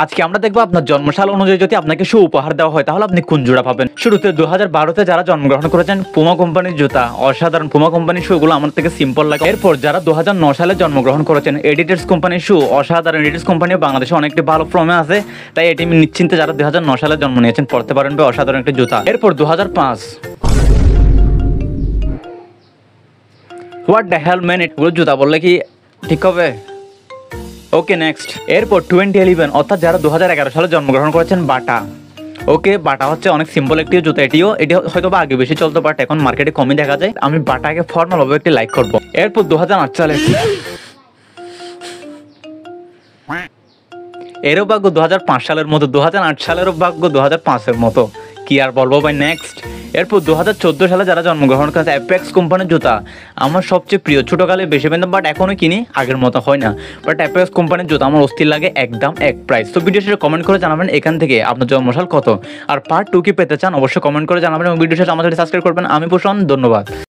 আজকে আমরা দেখবো আপনার জন্মসাল অনুযায়ী যদি আপনাকে শু উপহার দেওয়া হয় তাহলে আপনি কোন জোড়া পাবেন। শুরুতে 2012-তে যারা জন্মগ্রহণ করেছেন পুমা কোম্পানির জুতা, অসাধারণ পুমা কোম্পানির শুগুলো আমার থেকে সিম্পল লাগে। এরপর যারা 2009 সালে জন্মগ্রহণ করেছেন এডিটার্স কোম্পানির শু, অসাধারণ। এডিটার্স কোম্পানিও বাংলাদেশে অনেকটি ভালো ফর্মে আছে, তাই এটি নিশ্চিন্তে যারা 2009 সালে জন্ম নিয়েছেন পড়তে পারেন, অসাধারণ একটি জুতা। এরপর 2005 হোয়াট দ্য হেল ম্যান, এগুলো জুতা বললে কি ঠিক হবে? Okay next. এরপর 2011 অর্থাৎ যারা 2011 সালে জন্মগ্রহণ করেছেন বাটা। ওকে, বাটা হচ্ছে অনেক সিম্পল একটি জুতা। এটি হয়তো বা আগে বেশি চলতো, বাট এখন মার্কেটে কমই দেখা যায়। আমি বাটাকে ফর্মাল ভাবে একটি লাইক করবো। এরপর 2008 সালে এরও ভাগ্য 2005 সালের মতো, 2008 সালেরও ভাগ্য 2005-এর মতো, কি আর বলবো ভাই। নেক্সট। এরপর 2014 সালে যারা জন্মগ্রহণ করেছে অ্যাপেক্স কোম্পানির জুতা আমার সবচেয়ে প্রিয়। ছোটোকালে বেশি পেতাম, বাট এখনও কিনি, আগের মতো হয় না। বাট অ্যাপেক্স কোম্পানির জুতা আমার অস্থির লাগে, একদম এক প্রাইস। তো ভিডিও শেষে কমেন্ট করে জানাবেন এখান থেকে আপনার জন্মসাল কত, আর পার্ট 2 কি পেতে চান অবশ্যই কমেন্ট করে জানাবেন, এবং ভিডিও শেষে আমাদের সাবস্ক্রাইব করবেন। আমি পোষণ, ধন্যবাদ।